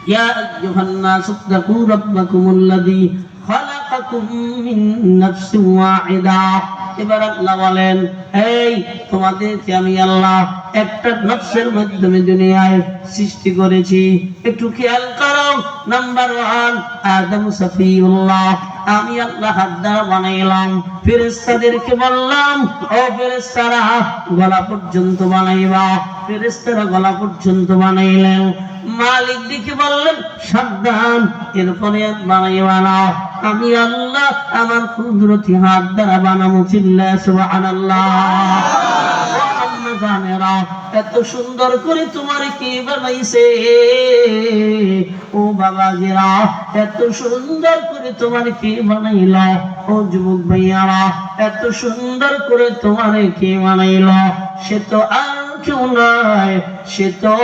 ইয়া আইয়ুহান নাসু তাকু রাব্বাকুমুল্লাযী খালাকাকুম মিন নাফসিন ওয়াহিদা। এবার আল্লাহ বলেন, এই তোমাদেরকে আমি আল্লাহ একটা নফসের মাধ্যমে দুনিয়ায় সৃষ্টি করেছি। একটু খেয়াল করো, নাম্বার 1 আদম সফিউল্লাহ, আমি আল্লাহ হাত দ্বারা বানাইলাম। ফেরেশতাদেরকে বললাম, ও ফেরেশতারা গলা পর্যন্ত বানাইবা। ফেরেশতারা গলা পর্যন্ত বানাইলেন। মালিক দিকে বললেন, সাবধান, এরপরে বানাইবা না। আমি আল্লাহ আমার কুদরতি হাত দ্বারা বানাবো। চিল্লা সুবহানাল্লাহ। জানেরা এত সুন্দর করে তোমার কে বানাইছে? ও বাবাজিরা, এত সুন্দর করে তোমার কে বানাইল? ও যুবক ভাইয়ারা, এত সুন্দর করে তোমার কে বানাইল? সে তো আর কেউ নয়, সে তো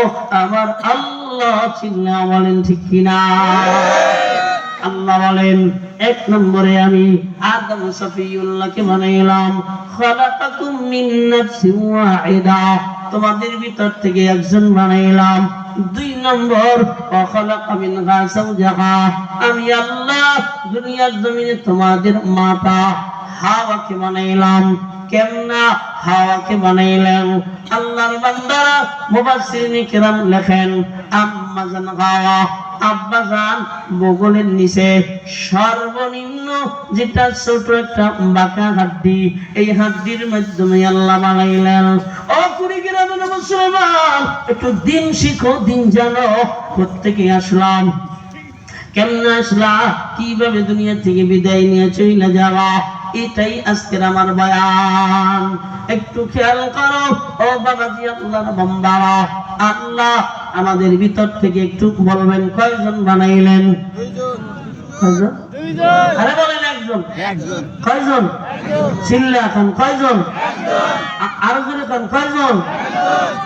আমার আল্লাহ। চিল্লা বলেন ঠিক কিনা? আল্লাহ বলেন, 1 নম্বরে আমি আদম সফিউল্লাহকে বানাইলাম। খালাকাকুম মিন নাফসিন ওয়াহিদা, তোমাদের ভিতর থেকে একজন বানাইলাম। 2 নম্বর, ওয়া খালাকা মিনহা যাওজাহা, আমি আল্লাহ দুনিয়ার জমিনে তোমাদের মাতা হাওয়াকে বানাইলাম। কেমনা হাওয়াকে বানাইলেন? আল্লাহর বান্দারা মুফাসসিরিন কিরাম লেখেন, আম্মা জান হাওয়া, আব্বাজান বগলের নিচে সর্বনিম্ন যেটা ছোট একটা বাঁকা হাড্ডি, এই হাড্ডির মাধ্যমে আল্লাহ বানাইলেন। ও কুড়িগ্রামের মুসলমান, একটু দিন শিখো, দিন জানো। প্রত্যেকে আসলাম, কেমনে আসলা, কিভাবে দুনিয়া থেকে বিদায় নিয়ে চলে যাওয়া, এটাই আজকের আমার বয়ান। একটু খেয়াল করো ও বাবাজি, আল্লাহর বান্দারা, আল্লাহ আমাদের ভিতর থেকে একটু বলবেন, কয়জন বানাইলেন? কয়জন? আরে বলেন একজন। কয়জন? চিল্লা এখন কয়জন? আরো জোরে কোন কয়জন?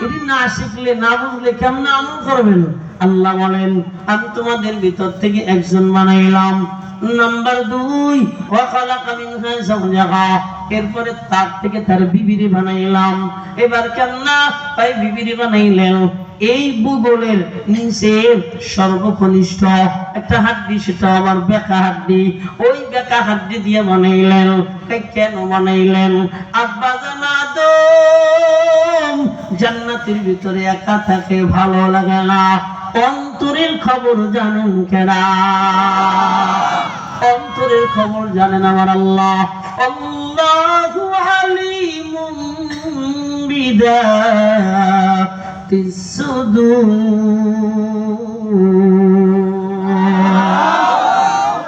এটি না শিখলে, না বুঝলে কেমনে আমল করবেন? আল্লাহ বলেন, আমি তোমাদের ভিতর থেকে একজন বানাইলাম। নাম্বার 2, ওয়া খালাকা মিনহা যাওজাহা, এরপরে তার থেকে তার বিবিরে বানাইলাম। এবার কেমনা তাই বিবিরে বানাইলেন? এই বুগলের নিচে সর্বকনিষ্ঠ একটা হাড্ডি, সেটা আবার বেঁকা হাড্ডি। ওই বেঁকা হাড্ডি দিয়ে বানাইলেন। কেন বানাইলেন? আব্বা জানাদম জান্নাতের ভিতরে একা থাকে, ভালো লাগে না। অন্তরের খবর জানেন কেডা? অন্তরের খবর জানেন আমার আল্লাহ। আল্লাহু আলিমুম বিদাতিস সুদূর।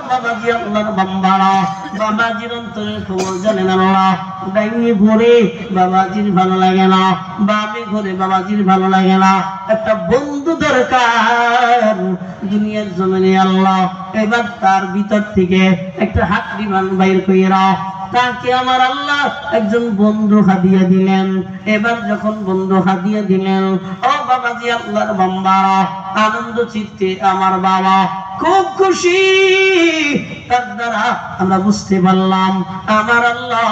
বাবাজি, আল্লাহর বান্দারা, বাবাজির অন্তরের খবর জানেন আল্লাহ। ডাইনি ঘুরে বাবাজির ভালো লাগে না, বামে ঘুরে বাবাজির ভালো লাগে না। একটা বন্ধু দরকার দুনিয়ার জমিনে আল্লাহ। এবার তার ভিতর থেকে একটা হাড্ডি বাইর কইরা তাকে আমার আল্লাহ একজন বন্ধু হাদিয়া দিলেন। এবার যখন বন্ধু হাদিয়া দিলেন, ও বাবাজি, আল্লাহর বান্দারা, আনন্দ চিত্তে আমার বাবা খুব খুশি। তার দ্বারা আমরা বুঝতে পারলাম আমার আল্লাহ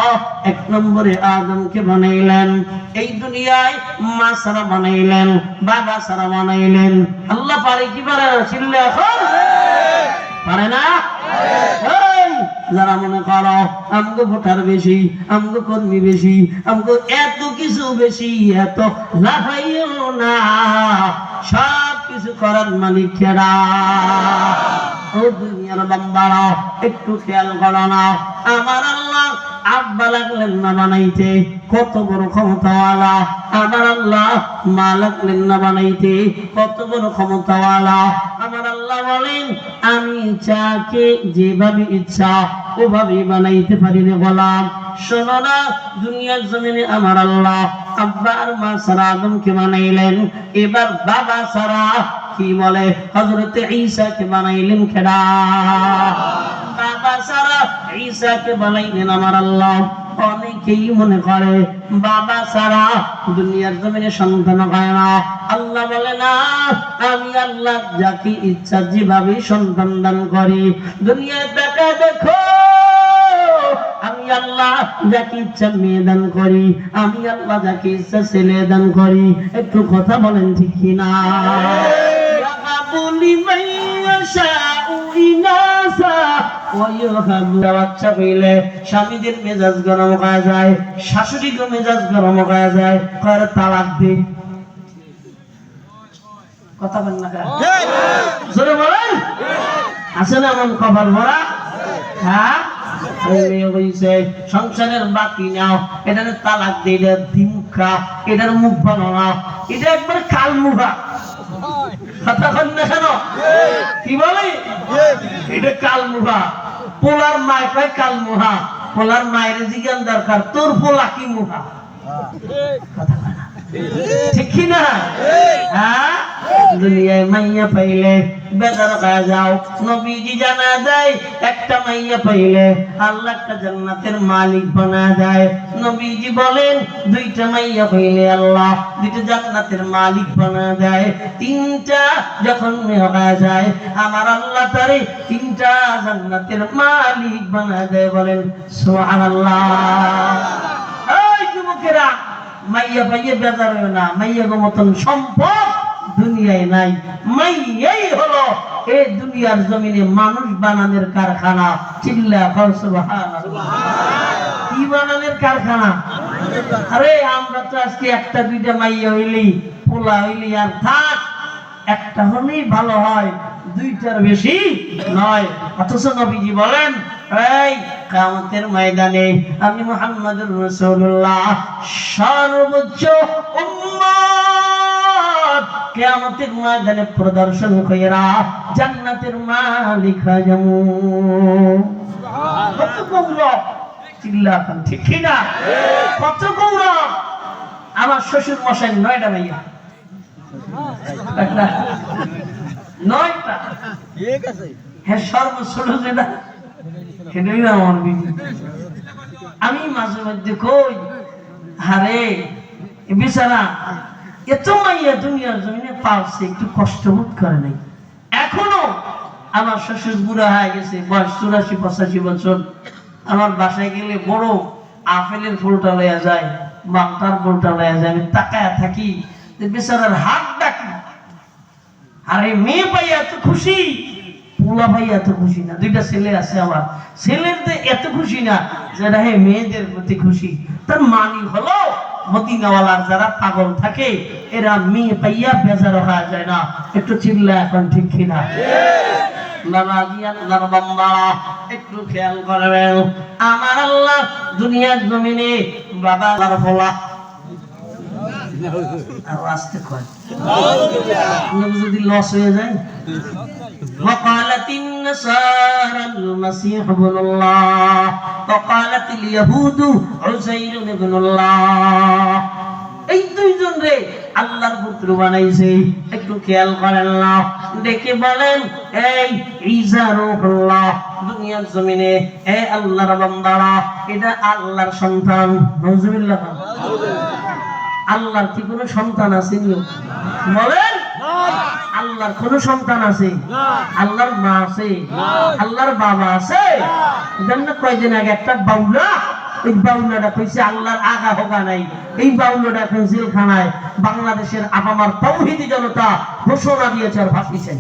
1 নম্বরে আদমকে বানাইলেন। এই দুনিয়ায় মা সারা বানাইলেন, বাবা সারা বানাইলেন। আল্লাহ পারে কি পারে না? চিল্লা এখন পারে না? যারা মনে করো আমগো ভোটার বেশি, আমগো কর্মী বেশি, আমগো এত কিছু বেশি, এত লাফাইও না। সব কিছু করার মালিক কেডা? ও দুনিয়ার বান্দারা, একটু খেয়াল করো না, আমার আল্লাহ আব্বা লাগলেন না বানাইতে, কত বড় ক্ষমতাওয়ালা। আমার আল্লাহ মা লাগলেন না বানাইতে, কত বড় ক্ষমতাওয়ালা। আমার আল্লাহ বলেন, আমি যাকে যেভাবে ইচ্ছা ওভাবে বানাইতে পারি রে গোলাম। শোনো না, দুনিয়ার জমিনে আমার আল্লাহ আব্বা আর মা সারা আদমকে বানাইলেন। এবার বাবা সারা কি বলে হযরতে ঈসাকে বানাইলেন কেডা? বাবা সারা ঈসাকে বানাইলেন আমার আল্লাহ। অনেকেই মনে করে বাবা সারা দুনিয়ার জমিনে সন্তান হয় না। আল্লাহ বলে না, আমি আল্লাহ যাকে ইচ্ছা যেভাবে সন্তান দান করি। দুনিয়ার দেখা দেখো, আমি আল্লাহ যাকে ইচ্ছা মেয়ে দান করি, আমি আল্লাহ যাকে ইচ্ছা ছেলে দান করি। একটু কথা বলেন ঠিক কিনা? বলি বাচ্চা হইলে স্বামীদের মেজাজ গরম হয়ে যায়, শাশুড়িকে মেজাজ গরম হয়ে যায়, করে তালাক দি। কথা বলেন না জোরে বলেন, আছে না এমন কপাল ভরা? হ্যাঁ, সংসারের বাতি নাও, এটার তালাক দিয়ে, এটা দিমুখা, এটার মুখ বানানো, এটা একবার কাল মুখা। কথা বলেন না কেন? কি বলে এটা কাল মুখা। পোলার মায় কয় কাল মুহা, পোলার মায়ের জিজ্ঞান দরকার তোর পোলা কি মুখা। কথা বলে না ঠিক কি না? হ্যাঁ, দুনিয়ায় মাইয়া পাইলে বেজার হয়ে যাও। নবীজি জানা দেয় একটা মাইয়া পাইলে আল্লাহ একটা জান্নাতের মালিক বানা দেয়। নবীজি বলেন দুইটা মাইয়া পাইলে আল্লাহ দুইটা জান্নাতের মালিক বানা দেয়। তিনটা যখন হয়ে যায় আমার আল্লাহ তারে তিনটা জান্নাতের মালিক বানা দেয়। বলেন সুবহানাল্লাহ। এই যুবকেরা, মাইয়া পাইয়ে বেজার হয় না, মাইয়া গো মতন সম্পদ দুনিয়ায় নাই। মাইয়াই হলো এই দুনিয়ার জমিনে মানুষ বানানোর কারখানা। চিল্লা কর সুবহানাল্লাহ। কি বানানোর কারখানা? আরে আমরা তো আজকে একটা দুইটা মাইয়া হইলি, পোলা হইলি আর থাক, একটা হলেই ভালো হয়, দুইটার বেশি নয়। অথচ নবীজি বলেন এই কিয়ামতের ময়দানে আমি মুহাম্মদুর রাসূলুল্লাহ সর্বোচ্চ উম্মত কিয়ামতের ময়দানে প্রদর্শন কইরা জান্নাতের মালিক হয়ে যাবো। কত গৌরব! চিল্লাখান ঠিক কি না? কত গৌরব! আমার শ্বশুর মশাই 9টা ভাইয়া, 9টা। ঠিক আছে, হ্যাঁ, সর্বোচ্চ যেটা সেটাই না আমার বিবি। আমি মাঝে মধ্যে কই হারে বেচারা এত মাইয়া দুনিয়ার জমিনে পালছে, একটু কষ্ট বোধ করে নাই। এখনো আমার শ্বশুর বুড়া হয়ে গেছে, বয়স 84-85 বছর। আমার বাসায় গেলে বড় আপেলের ফুলটা লইয়া যায়, মালটার ফুলটা লইয়া যায়। আমি তাকায়া থাকি যে বেচারার হাত ডাকি। আরে মেয়ে পাইয়া এত খুশি, পোলা ভাই এত খুশি না। 2টা ছেলে আছে আমার, ছেলেদের এত খুশি না যেটা হে মেয়েদের প্রতি খুশি। তার মানে হলো মদিনাওয়ালার যারা পাগল থাকে এরা মেয়ে পাইয়া বেজার হয়ে যায় না। একটু চিল্লা এখন ঠিক কিনা? একটু খেয়াল করবেন, আমার আল্লাহ দুনিয়ার জমিনে বাবা বলা আর আসতে কয় যদি লস হয়ে যায়। وقالت النصارى المسيح ابن الله وقالت اليهود عزير ابن الله। এই দুইজন রে আল্লাহর পুত্র বানাইছে। একটু খেয়াল করেন না, দেখে বলেন এই ঈসা রূহুল্লাহ দুনিয়ার জমিনে এই আল্লাহর বান্দারা, এটা আল্লাহর সন্তান। নাউজুবিল্লাহ। আল্লাহর কি কোনো সন্তান আছে? বলেন আল্লাহর কোন সন্তান আছে? আল্লাহর মা আছে? আল্লাহর বাবা আছে? জানেন কয়দিন আগে একটা বাউলা, ওই বাউলাটা কইছে আল্লাহর আগা হোগা নাই। এই বাউলাটা এখন জেলখানায়। বাংলাদেশের আপামার তাওহীদি জনতা ঘোষণা দিয়েছে আর ভাসিয়েছেন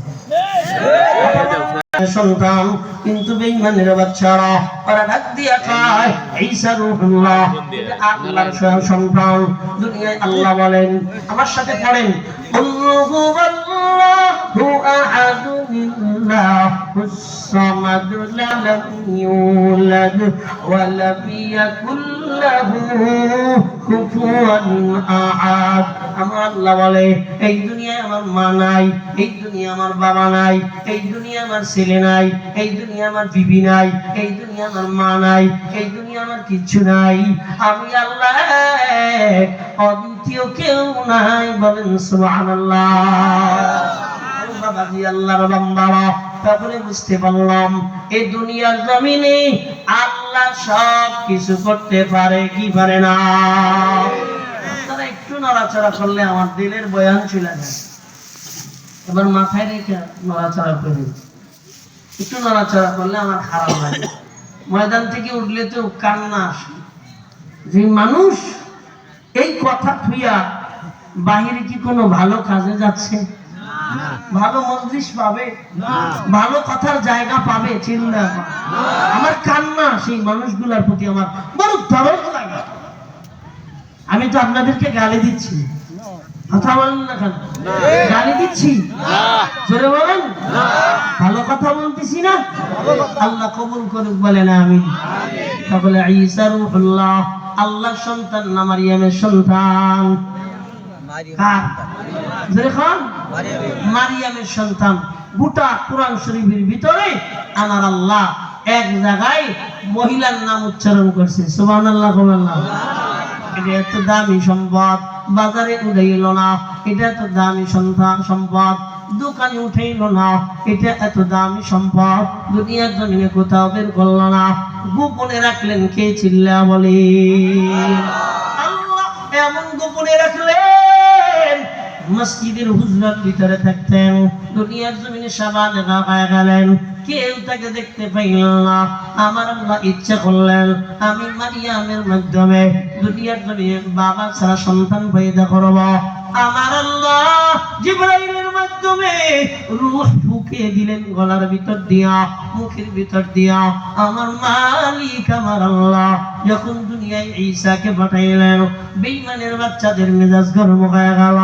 সন্তান, কিন্তু বেঈমানের বাচ্চারা ওরা ডাক দিয়া কয় ঈসা রূহুল্লাহ, আল্লাহর সন্তান। দুনিয়ায় আল্লাহ বলেন, আমার সাথে পড়েন, আল্লাহু আল্লাহু আহাদুন আল্লাহুস সামাদ লাম ইউলাদ ওয়া লাম ইয়াকুল লাহু কুফুয়ান আহাদ। আমার আল্লাহ বলে এই দুনিয়ায় আমার মা নাই, এই দুনিয়া আমার বাবা নাই, এই দুনিয়া আমার ছেলে নাই, এই দুনিয়া আমার বিবি নাই, এই দুনিয়া আমার মা নাই, এই দুনিয়া আমার কিচ্ছু নাই। আমি আল্লাহ অদ্বিতীয়, কেউ নাই। বলেন সুবহানাল্লাহ। বাবাজি আল্লাহর বান্দারা, তারপরে বুঝতে পারলাম এই দুনিয়ার জমিনে আল্লাহ সব কিছু করতে পারে কি পারে না। তারা একটু নড়াচড়া করলে আমার দিলের বয়ান চলে যায়। এবার মাথায় রেখে নড়াচড়া করি, একটু নড়াচড়া করলে আমার খারাপ লাগে। ময়দান থেকে উঠলে তো কান্না আসে যে মানুষ এই কথা থুইয়া বাহিরে কি কোনো ভালো কাজে যাচ্ছে? ভালো মজলিস পাবে, ভালো কথার জায়গা পাবে, চিন্তা আমার কান্না সেই মানুষগুলোর প্রতি আমার বড় দরদ লাগে। আমি তো আপনাদেরকে গালি দিচ্ছি, কথা বলেন না কেন? গালি দিচ্ছি? জোরে বলেন। ভালো কথা বলতেছি না? আল্লাহ কবুল করুক বলেন আমিন। তাহলে ঈসা রূহুল্লাহ, আল্লাহর সন্তান না মারিয়ামের সন্তান? কার? জোরে খান। মারিয়ামের সন্তান। গোটা কোরআন শরীফের ভিতরে আমার আল্লাহ এক জায়গায় মহিলার নাম উচ্চারণ করছে, সুবহানাল্লাহ। এটা এত দামি সম্পদ, বাজারে উঠাইল না। এটা এত দামি সম্পদ, দোকানে উঠাইল না। এটা এত দামি সম্পদ, দুনিয়ার জমিনে কোথাও বের করল না। গোপনে রাখলেন কে? চিল্লা বলে আল্লাহ। এমন গোপনে রাখলেন, মসজিদের হুজরার ভিতরে থাকতেন, দুনিয়ার জমিনে সাবা দেখা পায় গেলেন, কেউ তাকে দেখতে পাইল না। আমার আল্লাহ ইচ্ছা করলেন আমি মারিয়ামের মাধ্যমে দুনিয়ার জমিনে বাবা ছাড়া সন্তান পয়দা করব। আমার আল্লাহ জিবরাইলের মাধ্যমে রূহ ঢুকিয়ে দিলেন গলার ভিতর দিয়া, মুখের ভিতর দিয়া। আমার মালিক আমার আল্লাহ যখন দুনিয়ায় ঈসাকে পাঠাইলেন, বেঈমানের বাচ্চাদের মেজাজ গরম হয়ে গেল।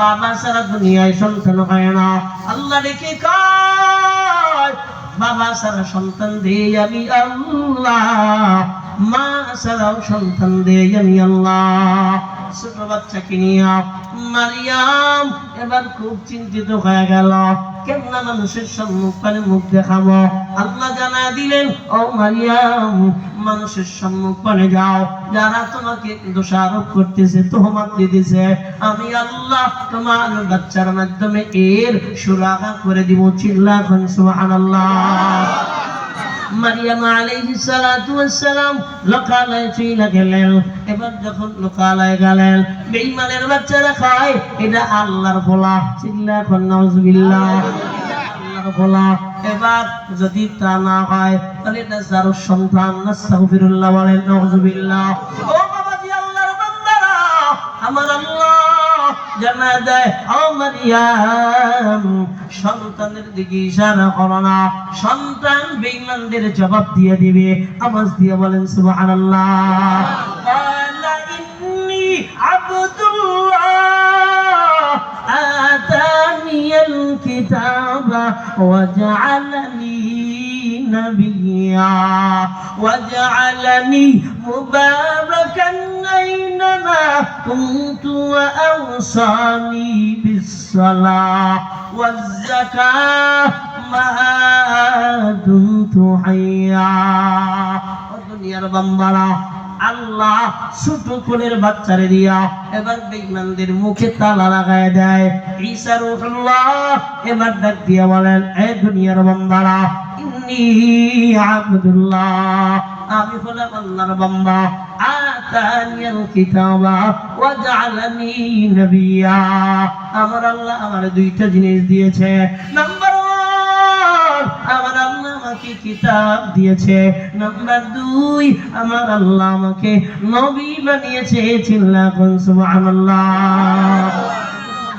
বাবা ছাড়া দুনিয়ায় সন্তান হয় না। আল্লাহ ডেকে কয়, বাবা ছাড়া সন্তান দেই আমি আল্লাহ, মা ছাড়াও সন্তান দেই আমি আল্লাহ। ছোট বাচ্চাকে নিয়ে মারিয়াম এবার খুব চিন্তিত হয়ে গেল, কেমন মানুষের সম্মুখে মুখ দেখাবো। আল্লাহ জানা দিলেন, ও মারিয়াম, মানুষের সম্মুখে যাও, যারা তোমাকে দোষারোপ করতেছে, তোহমত দিতেছে, আমি আল্লাহ তোমার বাচ্চার মাধ্যমে এর সুরাহা করে দিব। চিল্লাখন সুবহানাল্লাহ। মারিয়াম আলাইহিস সালাতু ওয়াস সালাম লোকালয়ে চলে গেলেন। এবার যখন লোকালয়ে গেলেন, বেঈমানের বাচ্চারা কয় এটা আল্লাহর বলা। চিল্লাখন নাউজুবিল্লাহ। আল্লাহর বলা। এবার যদি তা না হয় তাহলে এটা যার সন্তান। নাস্তাগফিরুল্লাহ বলেন নাউজুবিল্লাহ। ও বাবাজি, আল্লাহর বান্দারা, আমার আল্লাহ জানা দেয়, ও মারিয়াম, সন্তানের দিকে ইশারা করো না, সন্তান বেঈমানদের জবাব দিয়ে দিবে। আওয়াজ দিয়ে বলেন সুবহানাল্লাহ। আলা ইন্নী আবদুল্লাহ আতানিয়াল কিতাবা ওয়া জাআলানি نبيا وجعلني مباركا أينما كنت وأوصاني بالصلاة والزكاة ما دمت حيا। দুনিয়ার বান্দারা, আল্লাহ ছোট কোলের বাচ্চারে দিয়া এবার বেঈমানদের মুখে তালা লাগায় দেয়। ঈসা রূহুল্লাহ এবার ডাক দিয়া বলেন, এ দুনিয়ার বান্দারা, ইন্নী আবদুল্লাহ, আমি হলাম আল্লাহর বান্দা। আতানিয়াল কিতাবা ওয়া জাআলানি নবিয়্যা, আমার আল্লাহ আমার দুইটা জিনিস দিয়েছে। নাম্বার ওয়ান, আমার আল্লাহ আমাকে কিতাব দিয়েছে। নাম্বার দুই, আমার আল্লাহ আমাকে নবী বানিয়েছে। চিল্লাকুন সুবহানাল্লাহ।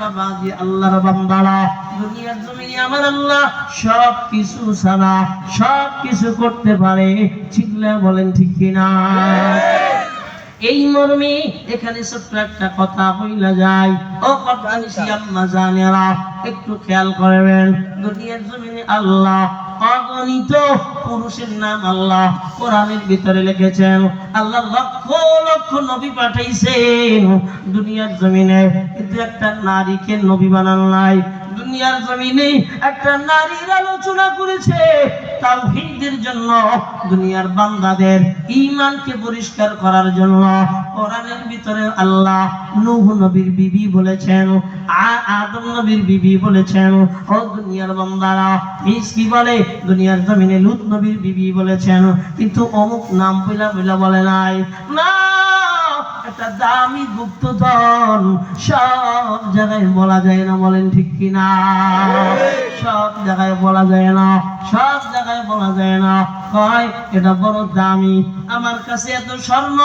বাবাজি, আল্লাহর বান্দারা, দুনিয়ার জমিনে আমার আল্লাহ সব কিছু ছাড়া সব কিছু করতে পারে। চিল্লা বলেন ঠিক কিনা? এই মর্মে এখানে ছোট্ট একটা কথা বইলা যায়। ও কথা নিশি আম্মা জানেরা, একটু খেয়াল করবেন। দুনিয়ার জমিনে আল্লাহ অগণিত পুরুষের নাম আল্লাহ কোরআনের ভিতরে লিখেছেন। আল্লাহ লক্ষ লক্ষ নবী পাঠাইছেন দুনিয়ার জমিনে, কিন্তু একটা নারীকে নবী বানান নাই। দুনিয়ার জমিনে একটা নারীর আলোচনা করেছে তাওহীদের জন্য, দুনিয়ার বান্দাদের ঈমানকে পরিষ্কার করার জন্য। কোরআনের ভিতরে আল্লাহ নূহ নবীর বিবি বলেছেন, আদম নবীর বিবি বলেছেন। ও দুনিয়ার বান্দারা, কি বলে? দুনিয়ার জমিনে লূত নবীর বিবি বলেছেন, কিন্তু অমুক নাম বইলা বইলা বলে নাই। না, একটা দামি গুপ্তধন সব জায়গায় বলা যায় না, বলেন ঠিক কিনা? সব জায়গায় বলা যায় না, সব জায়গায় বলা যায় না। কয় এটা বড় দামি, আমার কাছে এত স্বর্ণ,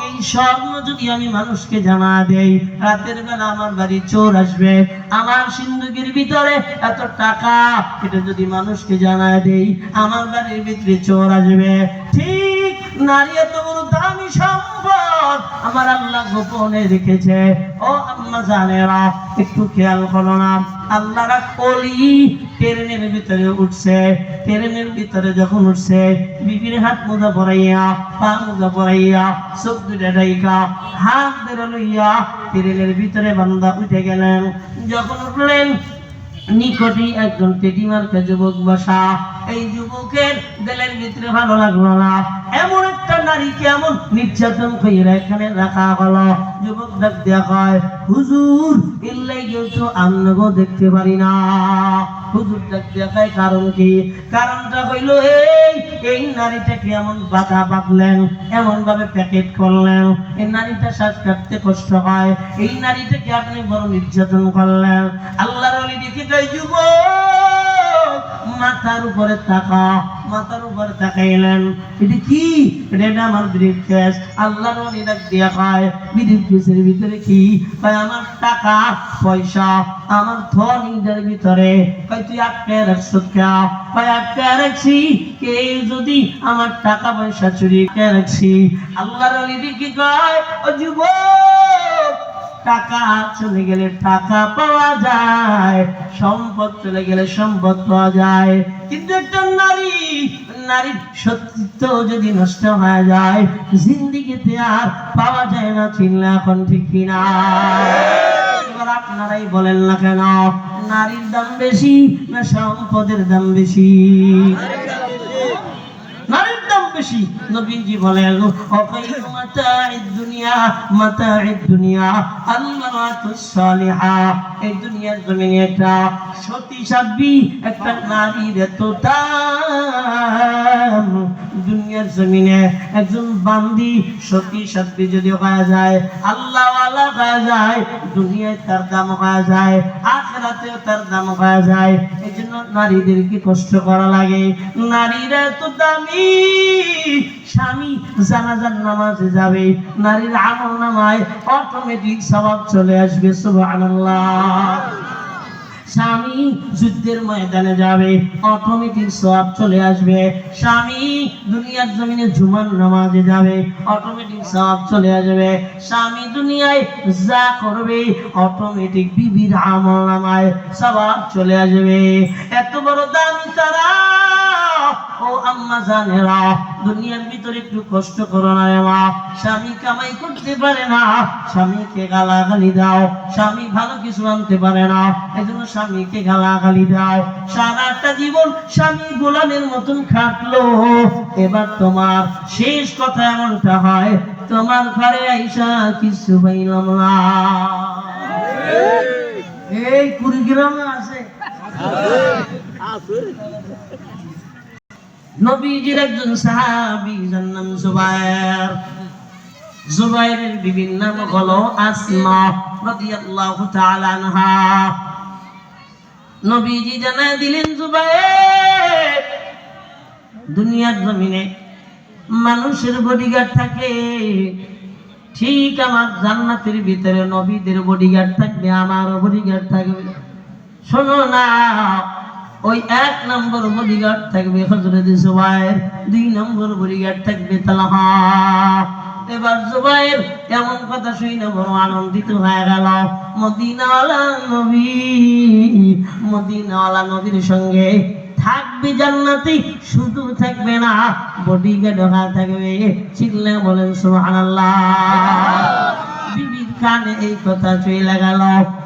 এই স্বর্ণ যদি আমি মানুষকে জানা দেই, রাতের বেলা আমার বাড়ি চোর আসবে। আমার সিন্ধুকের ভিতরে এত টাকা, এটা যদি মানুষকে জানা দেই, আমার বাড়ির ভিতরে চোর আসবে। ঠিক নারী এত বড় দামি সম্পদ আমার আল্লাহ গোপনে রেখেছে। ও আম্মা জানেরা, একটু খেয়াল করো না, আল্লাহর কলি ট্রেনের ভিতরে উঠছে। ট্রেনের ভিতরে যখন উঠছে, বিবির হাত মোজা পরাইয়া, পা মোজা পরাইয়া, চোখ দুটা ডাইকা, হাত ধরে লইয়া ট্রেনের ভিতরে বান্দা উঠে গেলেন। যখন উঠলেন, নিকটে একজন টেডিমার্কা যুবক বসা। এই যুবকের দিলের ভিতরে ভালো লাগলো না, এমন একটা নারীকে এমন নির্যাতন কইরা এখানে রাখা হলো। যুবক ডাক দেয়া কয়, হুজুর ইল্লাই কিন্তু আমনগো দেখতে পারি না। হুজুর ডাক দেয়া কয়, কারণ কি? কারণটা হইল এই নারীটাকে এমন বাধা বাঁধলেন, এমন ভাবে প্যাকেট করলেন, এই নারীটা শ্বাস কাটতে কষ্ট হয়, এই নারীটাকে আপনি বড় নির্যাতন করলেন। আল্লাহর ওলি দেখে কয়, যুবক মাথার উপরে তাকা। মাথার উপরে তাকাইলেন, এটা কি? এটা আমার ব্রিফকেস। আল্লাহর ওলি ডাক দিয়া কয়, ব্রিফকেসের ভিতরে কি? কয় আমার টাকা পয়সা, আমার ধন ইন্টার ভিতরে। কয় তুই আটকে রাখছো কে? কয় আটকে রাখছি, কে যদি আমার টাকা পয়সা চুরি করে রাখছি। আল্লাহর ওলি দেখে কয়, ও যুবক, টাকা চলে গেলে টাকা পাওয়া যায়, সম্পদ চলে গেলে সম্পদ পাওয়া যায়, কিন্তু একটা নারীর সত্যিত্ব যদি নষ্ট হয়ে যায়, জিন্দেগিতে আর পাওয়া যায় না। চিনলে এখন ঠিক কিনা? এবার আপনারাই বলেন না কেন, নারীর দাম বেশি না সম্পদের দাম বেশি? নারীর দাম বেশি। নবীজি বলেন, অকাইরু মাতাঈদ দুনিয়া মাতাঈদ দুনিয়া আল মারাতুস সালিহা। এই দুনিয়ার জমিনে একটা সতী সাধ্বী, একটা নারীর এত দাম। দুনিয়ার জমিনে একজন বান্দি সতী সাধ্বী যদি হয়ে যায়, আল্লাহ ওয়ালা হয়ে যায়, দুনিয়ায় তার দাম হয়ে যায়, আখিরাতেও তার দাম হয়ে যায়। এজন্য নারীদেরকে কষ্ট করা লাগে। নারীরা এত দামি, স্বামী জানাজার নামাজে যাবে, নারীর আমলনামায় অটোমেটিক সওয়াব চলে আসবে। সুবহানাল্লাহ। স্বামী যুদ্ধের ময়দানে যাবে, অটোমেটিক সওয়াব চলে আসবে। স্বামী দুনিয়ার জমিনে জুমার নামাজে যাবে, অটোমেটিক সওয়াব চলে আসবে। স্বামী দুনিয়ায় যা করবে, অটোমেটিক বিবির আমলনামায় সওয়াব চলে আসবে। এত বড় দামি তারা। ও আম্মা জানেরা, দুনিয়ার ভিতরে একটু কষ্ট করো না রে মা। স্বামী কামাই করতে পারে না, স্বামীকে গালাগালি দাও। স্বামী ভালো কিছু আনতে পারে না, এজন্য স্বামীকে গালাগালি দাও। সারাটা জীবন স্বামী গোলামের মতন খাটলো, এবার তোমার শেষ কথা এমনটা হয়, তোমার ঘরে আইসা কিছু পাইলাম না। এই কুড়িগ্রামে আছে। নবীজির একজন সাহাবী, যার নাম জুবায়ের। জুবায়েরের বিবির নাম হলো আসমা রাদিয়াল্লাহু তাআলা আনহা। নবীজি জানায় দিলেন, জুবায়ের, দুনিয়ার জমিনে মানুষের বডিগার্ড থাকে, ঠিক আমার জান্নাতের ভিতরে নবীদের বডিগার্ড থাকবে, আমারও বডিগার্ড থাকবে। শোনো না, ওই 1 নম্বর বডিগার্ড থাকবে হযরত জুবায়ের, 2 নম্বর বডিগার্ড থাকবে তালহা। এবার জুবায়ের এমন কথা শুনে বড় আনন্দিত হয়ে গেল। মদিনাওয়ালা নবীর সঙ্গে থাকবে জান্নাতে, শুধু থাকবে না, বডিগার্ড হয়ে থাকবে। চিল্লা বলেন সুবহানাল্লাহ। বিবির কানে এই কথা চলে গেল।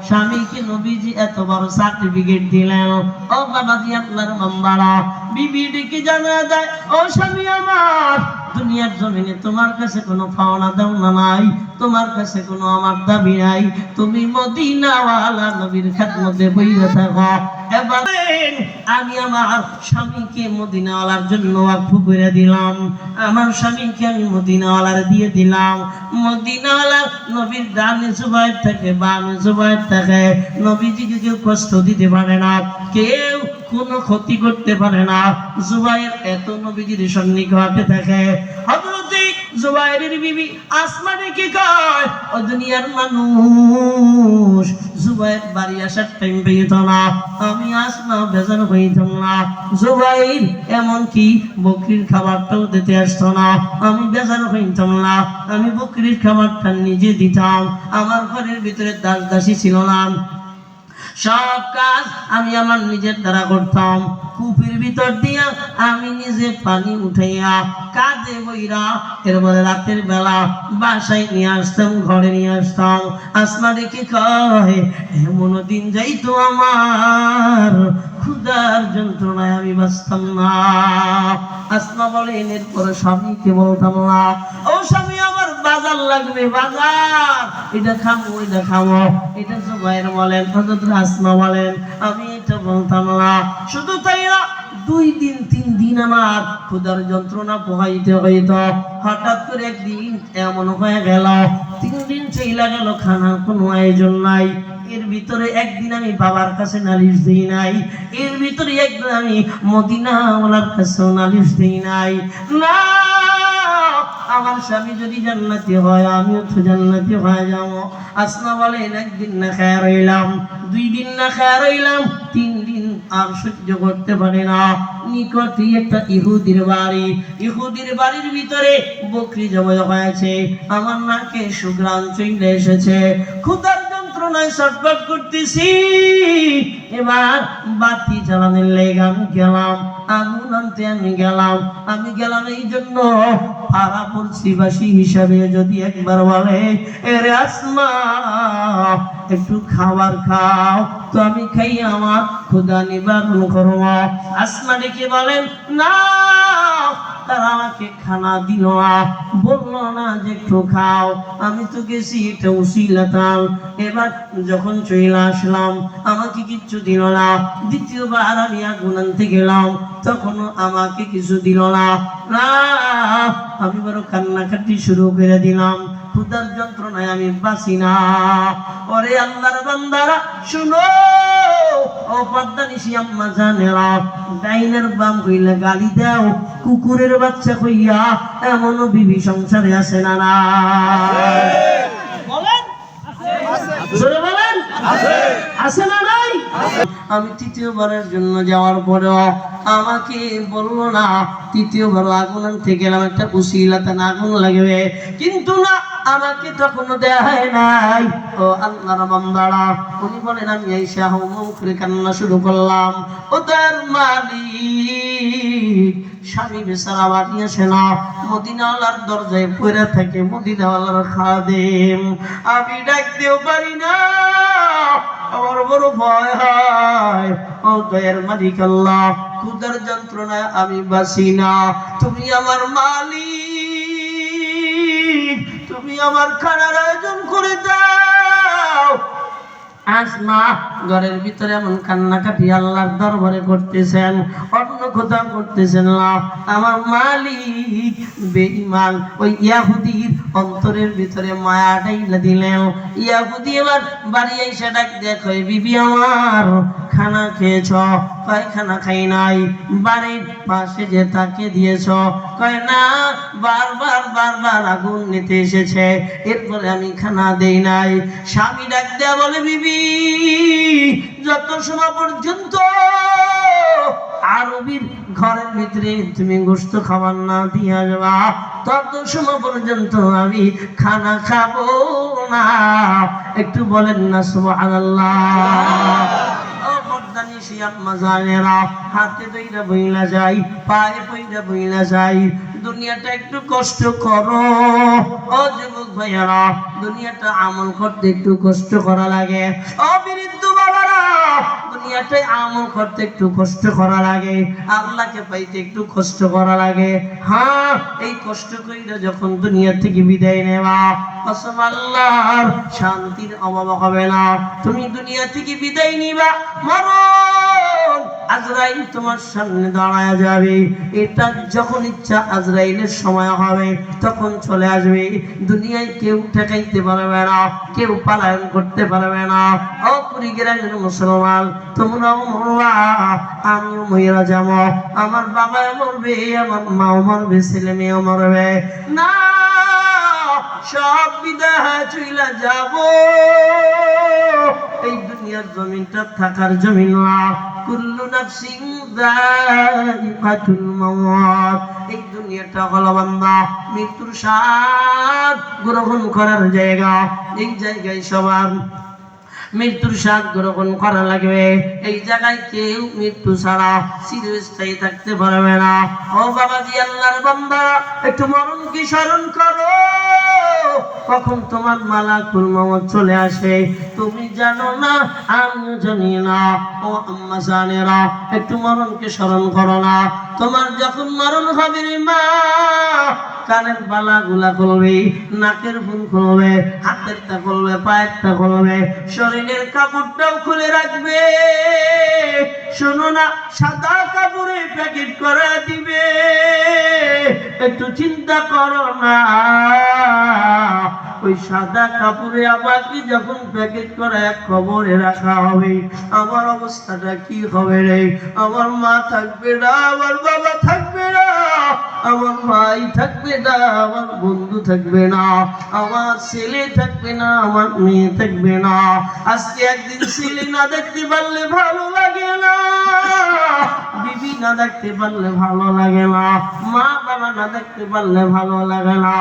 স্বামীকে নবীজি এত বড় সার্টিফিকেট দিলেন। ও বাবাজি, আপনার বান্দারা, বিবি ডেকে জানা যায়, ও স্বামী আমার, দুনিয়ার জমিনে তোমার কাছে কোনো পাওনা দেওনা নাই, তোমার কাছে কোনো আমার দাবি নাই, তুমি মদিনাওয়ালা নবীর খেদমতে বইরা থাকো। এবার আমি আমার স্বামীকে মদিনাওয়ালার জন্য ওয়াকফ করে দিলাম, আমার স্বামীকে আমি মদিনাওয়ালার দিয়ে দিলাম। মদিনাওয়ালা নবীর ডানে জুবায়ের থাকে, বামে জুবায়ের থাকে। নবীজিকে কেউ কষ্ট দিতে পারে না, কেউ কোন কোনো ক্ষতি করতে পারে না। জুবাইর এত নবীজির সন্নিকটে থাকে। হযরতে জুবাইরের বিবি আসমা ডেকে কয়, ও দুনিয়ার মানুষ, জুবাইর বাড়ি আসার টাইম পেত না, আমি আসমা বেজার হইতাম না। জুবাইর এমনকি বকরির খাবারটাও দিতে আসতো না, আমি বেজার হইতাম না। আমি বকরির খাবারটা নিজে দিতাম। আমার ঘরের ভিতরে দাস দাসী ছিল না, সব কাজ আমি আমার নিজের দ্বারা করতাম। কূপের ভিতর দিয়া আমি নিজে পানি উঠাইয়া কাঁধে বইরা এরপরে রাতের বেলা বাসায় নিয়ে আসতাম, ঘরে নিয়ে আসতাম। আসমা ডেকে কয়, এমন দিন যাইতো আমার ক্ষুধার যন্ত্রণায় আমি বাঁচতাম না। আসমা বলেন, এরপরে স্বামীকে বলতাম না, ও স্বামী আমার বাজার লাগবে, বাজার, এটা খাবো, এটা খাবো। এটা জুবাইর বলেন, হযরত আসমা বলেন, আমি এটা বলতাম না। শুধু তাই না, 2 দিন 3 দিন আমার ক্ষুধার যন্ত্রণা পোহাইতে হইত। হঠাৎ করে একদিন এমন হয়ে গেল, 3 দিন চইলা গেল, খানার কোনো আয়োজন নাই। এর ভিতরে একদিন আমি বাবার কাছে নালিশ দিই নাই, এর ভিতরে একদিন আমি মদিনাওয়ালার কাছে নালিশ দিই নাই। না, আমার স্বামী যদি জান্নাতি হয়, আমিও তো জান্নাতি হয়ে যাবো। আসমা বলেন, একদিন না খেয়ে রইলাম, 2 দিন না খেয়ে রইলাম, 3 দিন আর সহ্য করতে পারি না। নিকটই একটা ইহুদির বাড়ি, ইহুদির বাড়ির ভিতরে বকরি জবাই হয়েছে, আমার নাকে সুঘ্রাণ চলে এসেছে, ক্ষুধার যন্ত্রণায় ছটফট করতেছি। এবার বাতি জ্বালানোর লেগে আমি গেলাম, আগুন আনতে আমি গেলাম এই জন্য পাড়া পড়শিবাসী হিসাবে যদি একবার বলে, এরে আসমা একটু খাবার খাও, তো আমি খাই, আমার ক্ষুধা নিবারণ করব। আসমা ডেকে বলেন, না, তারা আমাকে খানা দিল না, বললো না যে একটু খাও। আমি তো গেছি এটা উসিলাতাম। এবার যখন চলে আসলাম, আমাকে কিচ্ছু দিল না। দ্বিতীয়বার আমি আগুন আনতে গেলাম, তখনও আমাকে কিছু দিল না। না, আমি বড় কান্নাকাটি শুরু করে দিলাম, ক্ষুধার যন্ত্রণায় আমি বাঁচি না। ওরে আল্লাহর বান্দারা শুনো, ও পদ্মানিশি আম্মা জানেরা, ডাইনের বাম কইলে গালি দাও, কুকুরের বাচ্চা কইয়া এমনও বিবি সংসারে আছে না? না বলেন, জোরে বলেন, আছে না নাই? আমি তৃতীয়বারের জন্য যাওয়ার পরেও আমাকে বললো না, তৃতীয়বার আগুন আনতে গেলাম, একটা উসিলাতে আগুন লাগবে, কিন্তু না, আমাকে তখনও দেয়া হয় নাই। ও আল্লাহর বান্দারা, উনি বলেন, আমি আইসা হুম করে কান্না শুরু করলাম। ও তার মালিক, স্বামী বেচারা বাড়ি আসে না, মদিনাওয়ালার দরজায় পড়ে থাকে, মদিনাওয়ালার খাদেম, আমি ডাকতেও পারি না, আমার বড় ভয় হয়। ও দয়ার মালিক আল্লাহ, ক্ষুধার যন্ত্রণায় আমি বাঁচি না, তুমি আমার মালিক, তুমি আমার খানার আয়োজন করে দাও। আসমা ঘরের ভিতরে এমন কান্নাকাটি আল্লাহর দরবারে করতেছেন, অন্য কোথাও করতেছেন না। আমার মালিক বেঈমান ওই ইয়াহুদির অন্তরের ভিতরে মায়া ডাইলা দিলেন। ইয়াহুদি এবার বাড়ি এসে ডাক দেখো, বিবি আমার খানা খেয়েছ? কয় খানা খাই নাই। বাড়ির পাশে যে তাকে দিয়েছ? কয় না, বারবার আগুন নিতে এসেছে, এরপরে আমি খানা দেই নাই। স্বামী ডাক দেয়া বলে, বিবি যত সময় পর্যন্ত আরবির ঘরের ভিতরে তুমি গোশত খাবার না দিয়া যাবা, তত সময় পর্যন্ত আমি খানা খাবো না। একটু বলেন না সুবহানাল্লাহ। হাতে দইরা বইলা যাই, পায়ে পইরা বইলা যাই, দুনিয়াটা একটু কষ্ট করো। ও যুবক ভাইয়ারা, দুনিয়াটা আমল করতে একটু কষ্ট করা লাগে। ও বৃদ্ধ বাবারা, দুনিয়াটাই আমল করতে একটু কষ্ট করা লাগে, আল্লাহকে পাইতে একটু কষ্ট করা লাগে। হ্যাঁ, এই কষ্ট কইরা যখন দুনিয়া থেকে বিদায় নেবা, কসম আল্লাহর শান্তির অভাব হবে না। তুমি দুনিয়া থেকে বিদায় নিবা, মরণ আজরাইল তোমার সামনে দাঁড়ায় যাবে। এটা যখন ইচ্ছা আজরাইলের সময় হবে তখন চলে আসবে। দুনিয়ায় কেউ ঠেকাইতে পারবে না, কেউ পালায়ন করতে পারবে না। ও কুড়িগ্রামের মুসলমান, তোমরাও মরবা, আমিও মইরা যাব, আমার বাবা মরবে, আমার মাও মরবে, ছেলে মেয়েও মরবে, না সব বিদায় চইলা যাব। এই দুনিয়ার জমিনটা থাকার জমিন না, কুল্লু নাফসিন যায়িকাতুল মাউত। এই দুনিয়াটা হলো বান্দা মৃত্যুর স্বাদ গ্রহণ করার জায়গা। এই জায়গায় সবার মৃত্যুর স্বাদ গ্রহণ করা লাগবে। এই জায়গায় কেউ মৃত্যু ছাড়া চিরস্থায়ী থাকতে পারবে না। ও বাবাজি, আল্লাহর বান্দা, একটু মরণকে স্মরণ করো। কখন তোমার মালাকুল মউত চলে আসে তুমি জানো না, আমিও জানি না। ও আম্মা জানেরা, একটু মরণকে স্মরণ করো না। তোমার যখন মরণ হবে রে মা, কানের বালা গুলা খুলবে, নাকের ফুল খুলবে, হাতেরটা খুলবে, পায়েরটা খুলবে, শরীরের কাপড়টাও খুলে রাখবে। শোনো না, সাদা কাপড়ে প্যাকেট করে দিবে। একটু চিন্তা করো না, ওই সাদা কাপড়ে আমাকে যখন প্যাকেট করে এক কবরে রাখা হবে, আমার অবস্থাটা কি হবে রে? আমার মা থাকবে না, আমার বাবা থাকবে না, আমার ভাই থাকবে না, আমার বন্ধু থাকবে না, আমার ছেলে থাকবে না, আমার মেয়ে থাকবে না। আজকে একদিন ছেলে না দেখতে পারলে ভালো লাগে না, বিবি না দেখতে পারলে ভালো লাগে না, মা বাবা না দেখতে পারলে ভালো লাগে না।